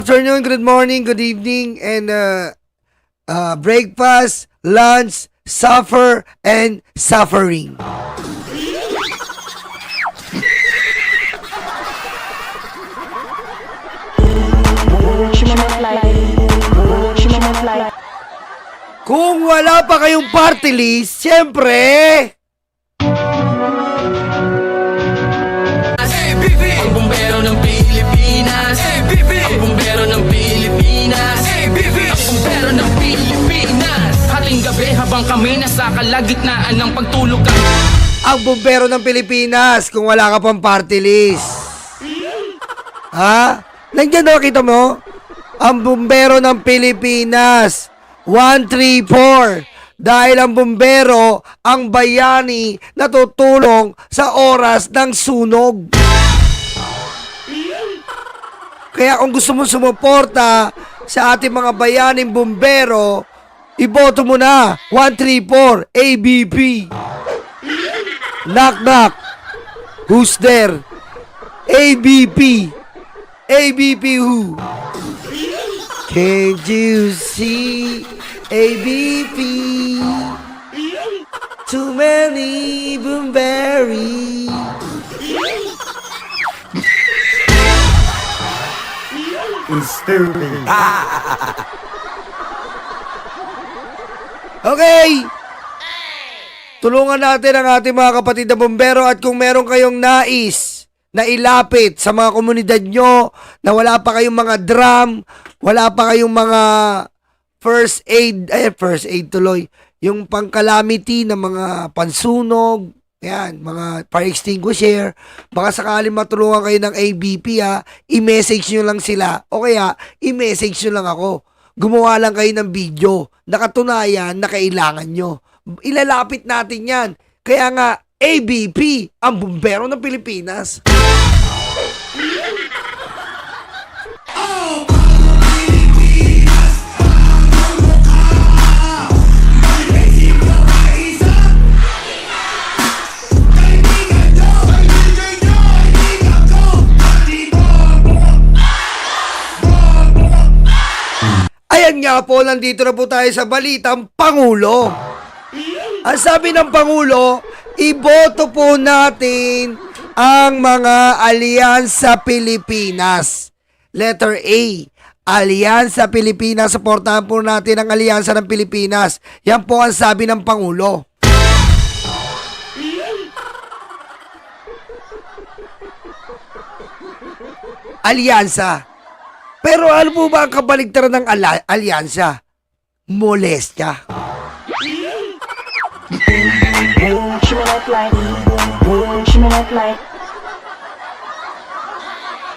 Afternoon, good morning, good evening, and breakfast, lunch, suffer, and suffering. Kung wala pa kayong party list, siyempre, Ang bumbero ng Pilipinas, ang bumbero ng Pilipinas, ang bumbero ng Pilipinas. Hating gabi habang kami nasa kalagitnaan ng pagtulog ang bumbero ng Pilipinas kung wala ka pang party list. Ha? Nandiyan daw, kita mo? Ang bumbero ng Pilipinas. 134. Dahil ang bumbero, ang bayani na tutulong sa oras ng sunog. Kaya kung gusto mo sumuporta sa ating mga bayaning bumbero, iboto mo na 134 ABP. Knock knock. Who's there? ABP. ABP who? Can't you see ABP? Too many Boomberry. Stupid. Okay. Tulungan natin ang ating mga kapatid na bumbero at kung meron kayong nais na ilapit sa mga komunidad nyo na wala pa kayong mga drum, wala pa kayong mga first aid tuloy, yung pang-calamity na mga pansunog, yan, mga fire extinguisher, baka sakaling matulungan kayo ng ABP i-message nyo lang sila o kaya i-message nyo lang ako. Gumawa lang kayo ng video na katunayan na kailangan nyo. Ilalapit natin yan. Kaya nga, ABP, ang bumbero ng Pilipinas. Ayan nga po, nandito na po tayo sa balitang Pangulo. Ang sabi ng Pangulo, iboto po natin ang mga Alyansa Pilipinas. Letter A, Alyansa Pilipinas. Suportahan po natin ang Alyansa ng Pilipinas. Yan po ang sabi ng Pangulo. Alyansa. Pero ano po ba ang kabaligtaran ng alyansa? Molestya.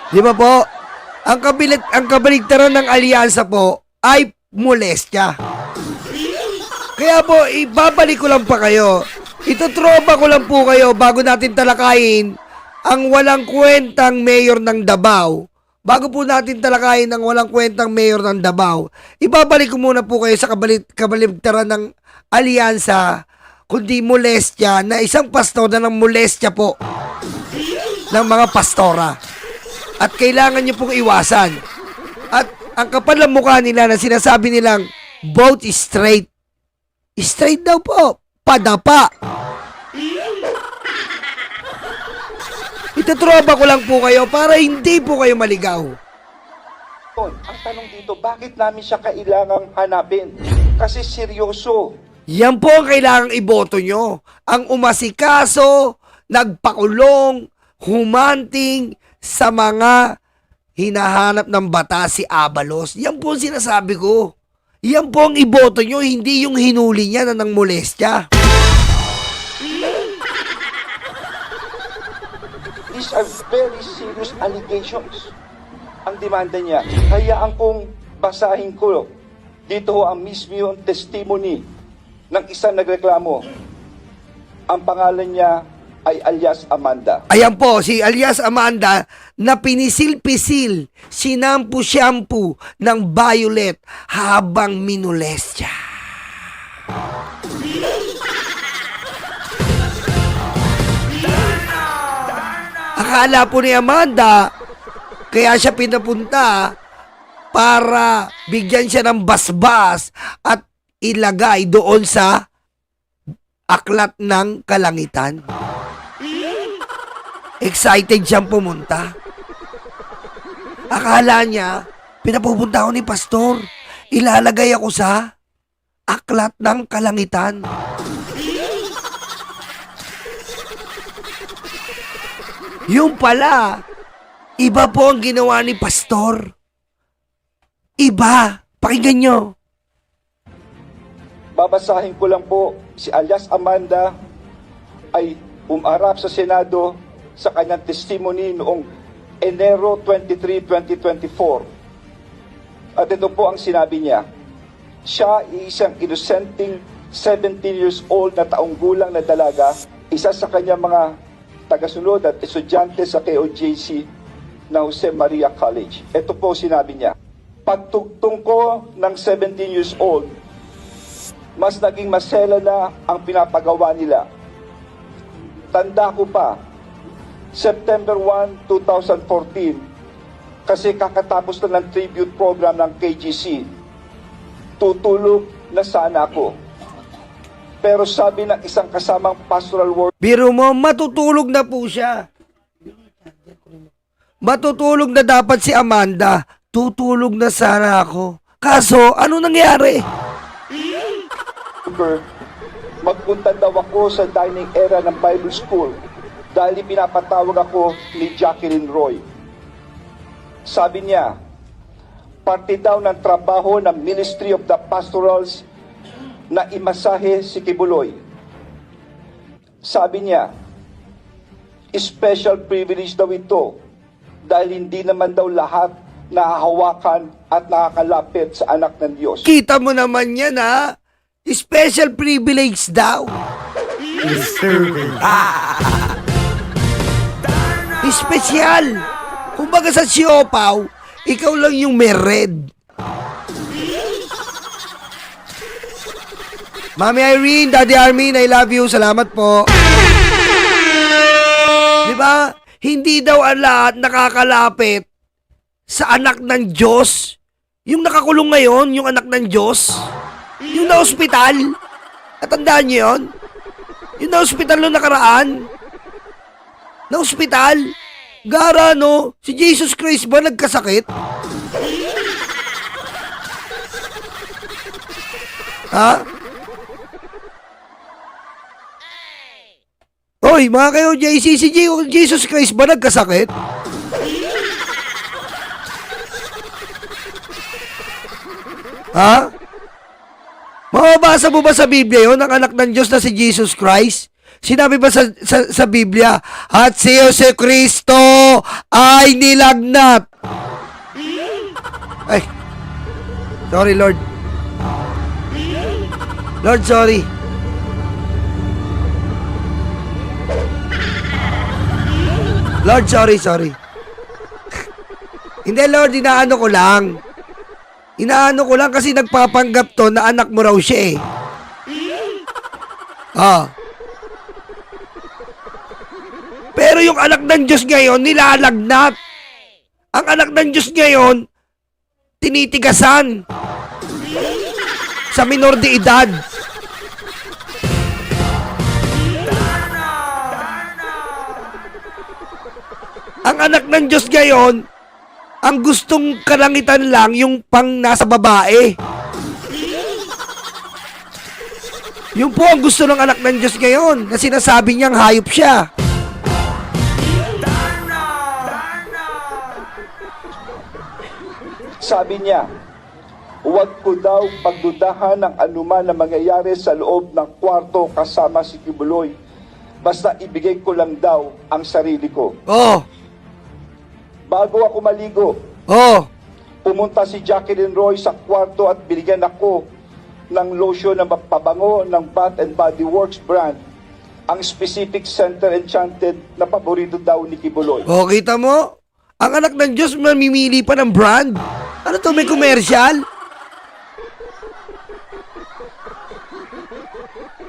Di ba po? Ang kabaligtaran ng alyansa po ay molestya. Kaya po, ibabalik ko lang pa kayo. Itutropa ko lang po kayo bago natin talakayin ang walang kwentang mayor ng Davao. Bago po natin talakayin ang walang kwentang mayor ng Davao, ibabalik ko muna po kayo sa kabaligtaran ng alyansa, kundi molestya, na isang pastor na ng molestya po ng mga pastora. At kailangan nyo pong iwasan. At ang kapal ng mukha nila na sinasabi nilang vote straight. Straight daw po, padapa. Itutropa ko lang po kayo para hindi po kayo maligaw. Ang tanong dito, bakit namin siya kailangang hanapin? Kasi seryoso. Yan po ang kailangang iboto nyo. Ang umasikaso, nagpakulong, humanting sa mga hinahanap ng batas si Abalos. Yan po ang sinasabi ko. Yan po ang iboto nyo, hindi yung hinuli niya na ng molestya. These are very serious allegations. Ang demanda niya. Hayaan kong basahin ko. Dito ang mismo yung testimony ng isang nagreklamo. Ang pangalan niya ay alias Amanda. Ayan po, si alias Amanda na pinisil-pisil, sinampu-shampoo ng violet habang minolestya. Akala po ni Amanda, kaya siya pinapunta para bigyan siya ng basbas at ilagay doon sa aklat ng kalangitan. Excited siyang pumunta. Akala niya, pinapupunta ako ni pastor. Ilalagay ako sa aklat ng kalangitan. Yung pala, iba po ang ginawa ni pastor. Iba. Pakinggan nyo. Babasahin ko lang po, si alias Amanda ay umarap sa Senado sa kanyang testimony noong Enero 23, 2024. At ito po ang sinabi niya. Siya ay isang inosenteng 17 years old na taong gulang na dalaga, isa sa kanyang mga tagasunod at estudyante sa KOJC na Jose Maria College. Ito po sinabi niya. Pagtugtong ko ng 17 years old, mas naging masela na ang pinapagawa nila. Tanda ko pa, September 1, 2014, kasi kakatapos na ng tribute program ng KGC, tutulog na sana ako. Pero sabi ng isang kasamang pastoral worker, Biro mo, matutulog na po siya. Matutulog na dapat si Amanda. Tutulog na sana ako. Kaso, ano nangyari? magpunta daw ako sa dining area ng Bible School dahil pinapatawag ako ni Jacqueline Roy. Sabi niya, parte daw ng trabaho ng Ministry of the Pastorals na imasahe si Kibuloy. Sabi niya, special privilege daw ito dahil hindi naman daw lahat nahahawakan at nakakalapit sa anak ng Diyos. Kita mo naman yan, ha? Special privilege daw. Espesyal. Kumbaga sa siopaw, ikaw lang yung may red. Mami Irene, Daddy Armin, I love you. Salamat po. Di ba? Hindi daw ang lahat nakakalapit sa anak ng Diyos. Yung nakakulong ngayon, yung anak ng Diyos. Yung na-hospital. Natandaan niyo yun? Yung na-hospital nung nakaraan. Na-hospital. Gara, no? Si Jesus Christ ba nagkasakit? Ha? Hoy, mga kayo, JC, si Jesus Christ ba nagkasakit? Ha? Mababasa mo ba sa Biblia yun, ang anak ng Diyos na si Jesus Christ? Sinabi ba sa Biblia, at si Jose Cristo ay nilagnat? Ay, sorry Lord. Lord, sorry. Lord, sorry. Hindi, Lord, inaano ko lang. Inaano ko lang kasi nagpapanggap to na anak mo raw siya eh. Pero yung anak ng Diyos ngayon, nilalagnat. Ang anak ng Diyos ngayon, tinitigasan. Sa minor de edad. Ang anak ng Diyos ngayon, ang gustong kalangitan lang yung pang nasa babae. Yung po ang gusto ng anak ng Diyos ngayon na sinasabi niyang hayop siya. Sabi niya, huwag ko daw pagdudahan ng anuman na mangyayari sa loob ng kwarto kasama si Kibuloy. Basta ibigay ko lang daw ang sarili ko. Oh. Bago ako maligo, pumunta si Jacqueline Roy sa kwarto at binigyan ako ng lotion na mapabango ng Bath and Body Works brand. Ang specific Center Enchanted na paborito daw ni Kibuloy. Oh, kita mo? Ang anak ng Diyos mamimili pa ng brand. Ano to, may commercial?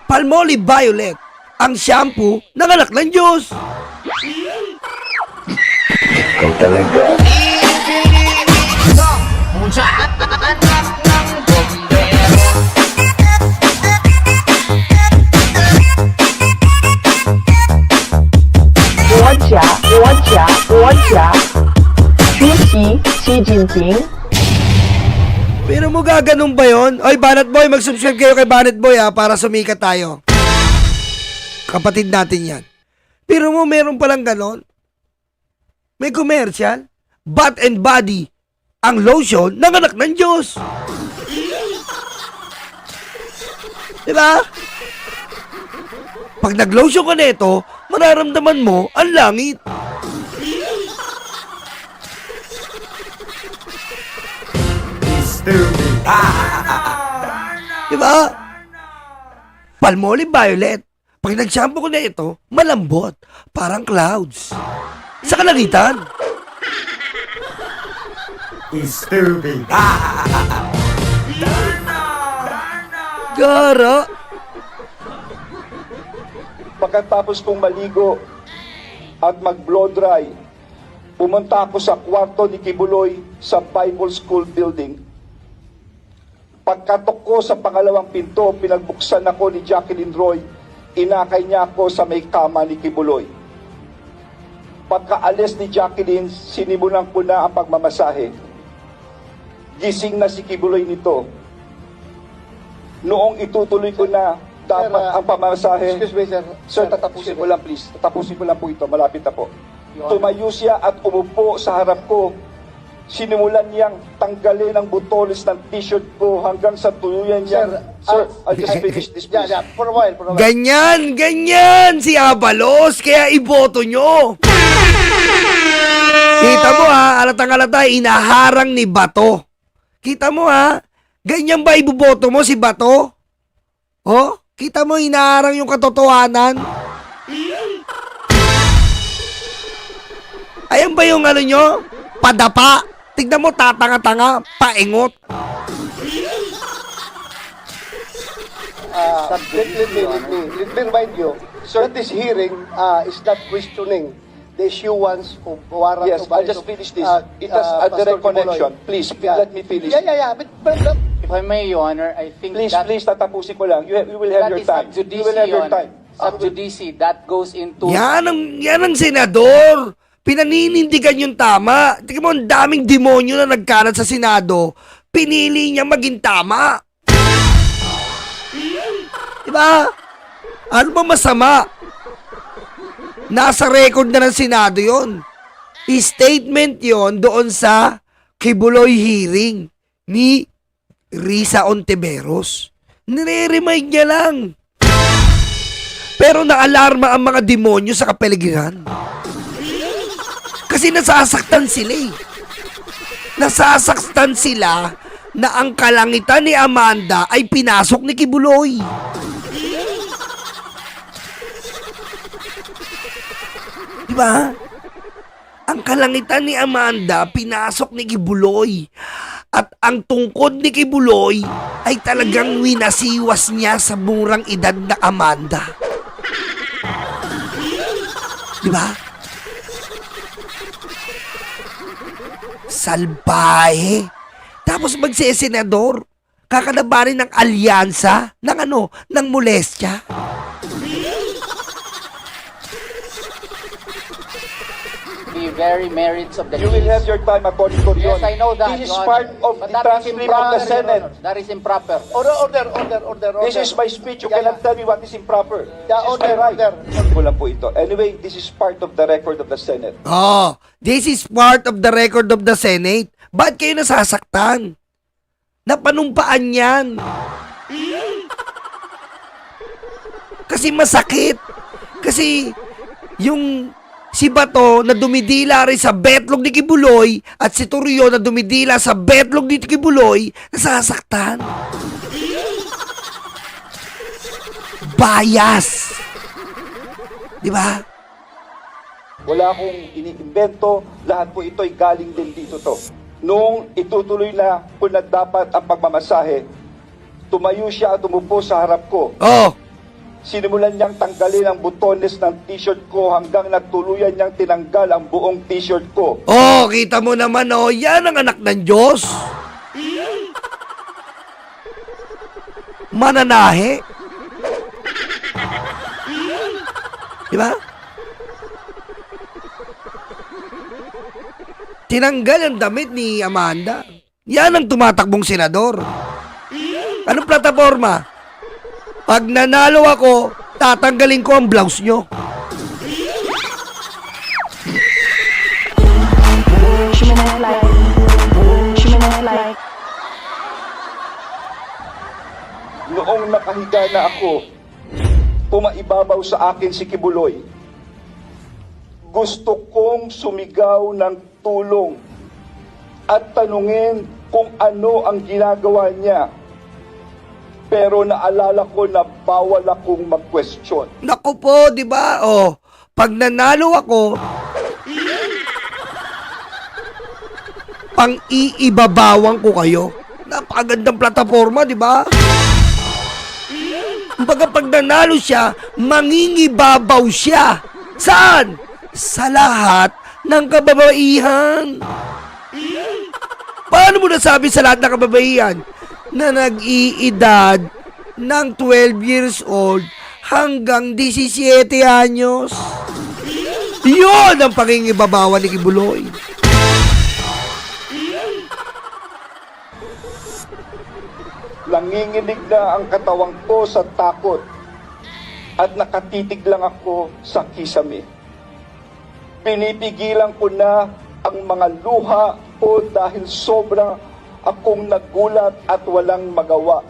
Palmolive Violet, ang shampoo ng anak ng Diyos. sa anak ng bumbero. Xi Jinping. Pero mo gaganong ba yun? Oy, Banat Boy, mag-subscribe kayo kay Banat Boy ha, para sumikat tayo. Kapatid natin yan. Pero mo, meron palang ganon. May commercial. Bath and Body, ang lotion ng anak ng Diyos. Diba? Pag nag-lotion ka nito, mararamdaman mo ang langit. Diba? Palmolive Violet. Pag nag-shampoo ko na ito, malambot. Parang clouds. Sa kalangitan. Gara. Pagkatapos kong maligo at mag-blow dry, pumunta ako sa kwarto ni Kibuloy sa Bible School building. Pagkatok ko sa pangalawang pinto, pinagbuksan ako ni Jacqueline Roy. Inakay niya ako sa may kama ni Kibuloy. Pagkaalis ni Jacqueline, sinimulan ko na ang pagmamasahe. Gising na si Kibuloy nito. Noong itutuloy ko na dapat ang pamamasahe. Excuse me, sir. Sir, tatapusin ko lang please. Tatapusin ko lang po ito. Malapit na po. Tumayo siya at umupo sa harap ko. Sinimulan niyang tanggalin ang butones ng t-shirt ko hanggang sa tuluyan niya. Sir, I'll just finish this please. Yeah, for a while. Ganyan si Abalos, kaya iboto nyo. Kita mo ha, alatang-alata, inaharang ni Bato. Kita mo ha, ganyan ba iboboto mo si Bato? Oh, kita mo inaharang yung katotohanan? Ayan ba yung ano nyo? Padapa. Tignan mo, tatanga-tanga, paingot. Let me remind you, that this hearing is not questioning the issuance of warrant Yes, of I'll arrest just of, finish this. It has a Pastor direct connection. Kibuloy. Please, Yeah. let me finish. Yeah. But If I may, Your Honor, I think Please, that, please, tatapusin ko lang. You will have that your is time. sub You judice, will have Your your Honor. time. Sub judice, that goes into... Yan ang senador. Pinaninindigan yung tama. Tingnan mo, ang daming demonyo na nagkalat sa Senado. Pinili niya maging tama. Diba? Ano ba masama? Nasa record na ng Senado yon. Statement yon doon sa Kibuloy hearing ni Risa Ontiveros. Nire-remind niya lang. Pero naalarma ang mga demonyo sa kapaligiran. Kasi nasasaktan sila eh. Nasasaktan sila na ang kalangitan ni Amanda ay pinasok ni Kibuloy. Diba? Ang kalangitan ni Amanda pinasok ni Kibuloy. At ang tungkod ni Kibuloy ay talagang winasiwas niya sa murang edad na Amanda. Diba? Salbahe. Tapos magsesenador. Kakalabanin ng alyansa ng ano, ng molestya. The very merits of the You will case. have your time according to Yes, I know that, This is Your part Honor. of But the that is transcript of the improper, Your Senate. Honor. That is improper. order. This is my speech. You Yeah, cannot tell me what is improper. Yeah, This is my order, right. order. Kulang po ito. Anyway, this is part of the record of the Senate. Oh, this is part of the record of the Senate. Ba't kayo nasasaktan? Napanumpaan yan. Kasi masakit. Kasi yung si Bato na dumidila rin sa betlog ni Kibuloy at si Torrio na dumidila sa betlog ni Kibuloy, nasasaktan. Bias. Di ba? Wala akong iniimbento. Lahat po ito'y galing din dito to. Noong itutuloy na kung na dapat ang pagmamasahe, tumayo siya at umupo sa harap ko. Oh, Sinimulan niyang tanggalin ang butones ng t-shirt ko hanggang nagtuluyan niyang tinanggal ang buong t-shirt ko. oh, kita mo naman, oh, yan ang anak ng Diyos. mananahe. Di ba? Tinanggal ang damit ni Amanda. Yan ang tumatakbong senador. Anong plataforma? Pag nanalo ako, tatanggalin ko ang blouse nyo. Noong nakahiga na ako, pumaibabaw sa akin si Kibuloy. Gusto kong sumigaw ng tulong at tanungin kung ano ang ginagawa niya. Pero naalala ko na bawal akong mag-question. Naku po, di ba? Oh, pag nanalo ako, pang-iibabawang ko kayo. Napakagandang plataforma, di ba? Kumbaga pag nanalo siya, mangingibabaw siya. Saan? Sa lahat ng kababaihan. Paano mo nasabi sa lahat ng kababaihan na nag-iedad ng 12 years old hanggang 17 anyos? Yun ang pangingibabawan ni Kibuloy. Nanginginig na ang katawang ko sa takot at nakatitig lang ako sa kisame. Pinipigilan ko na ang mga luha ko dahil sobra akong nagulat at walang magawa.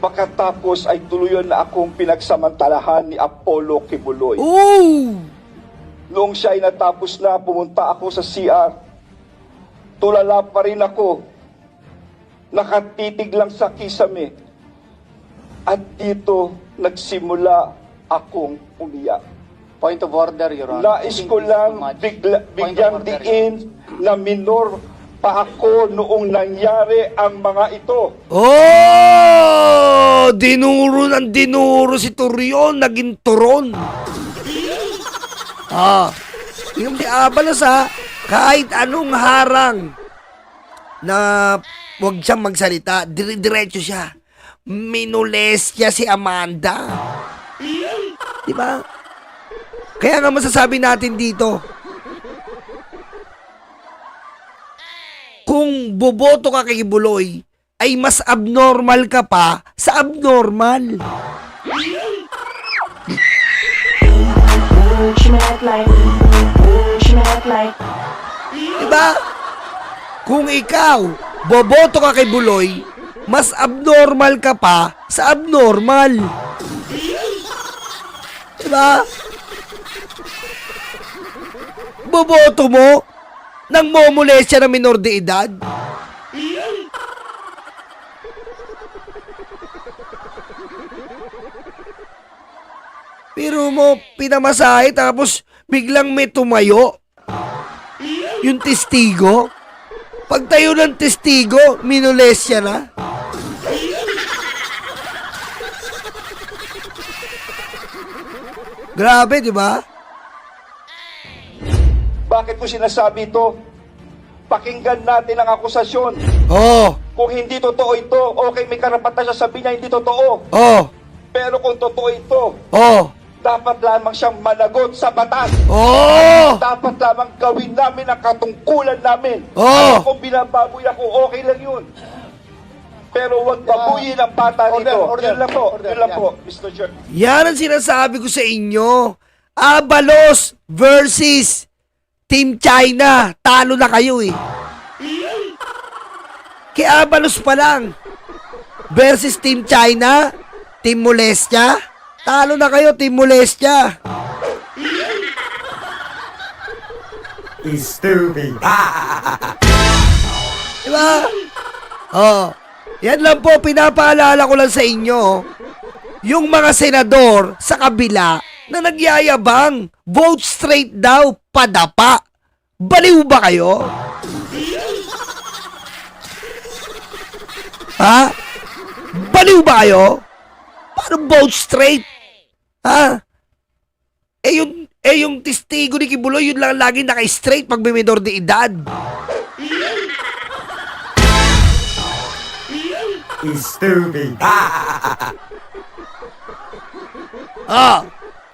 Pagkatapos ay tuluyan na akong pinagsamantalahan ni Apollo Kibuloy. Ooh! Noong siya ay natapos na, pumunta ako sa CR. Tulala pa rin ako. Nakatitig lang sa kisame. At dito nagsimula akong umiyak. Point of order, Your Honor. Nais ko lang bigyang diin na minor pa ako noong nangyari ang mga ito. Oh! Dinuro ng dinuro si Turion, naging turon. Yung di abalas kahit anong harang na huwag siyang magsalita, diretso siya. Minolestya si Amanda. Diba? Kaya nga masasabi natin dito, kung boboto ka kay Kibuloy, ay mas abnormal ka pa sa abnormal. Diba? Kung ikaw, boboto ka kay Buloy, mas abnormal ka pa sa abnormal. Diba? Boboto mo nang momolestya ng minor de edad? Pero mo, pinamasahe tapos biglang may tumayo. Yung testigo. Pagtayo ng testigo, minolestya na. Grabe, di ba? Bakit ko sinasabi ito? Pakinggan natin ang akusasyon. Oh, Kung hindi totoo ito, okay, may karapatan siya sabihin niya hindi totoo. oh, Pero kung totoo ito, oh, dapat lamang siyang managot sa batas. oh, Dapat lamang gawin namin ang katungkulan namin. Oh! Kung binababoy ako, okay lang yun. Pero huwag babuyin ang bata Order, nito. order, Yun lang po, order, yun lang yeah. po, Mr. Chair. yan ang sinasabi ko sa inyo. Abalos versus Team China. Talo na kayo eh. Kaya Abalos pa lang versus Team China, Team Molestia. Talo na kayo, Team Molestia. Stupid. Diba? Oh. Yan lang po, pinapaalala ko lang sa inyo. Yung mga senador sa kabila na nagyayabang, vote straight daw, padapa. Baliw ba kayo? Ha? Baliw ba kayo? Paano vote straight? Ha? yung testigo ni Kibuloy, yun lang lagi naka-straight pag may minor de edad. Stupid. Oh,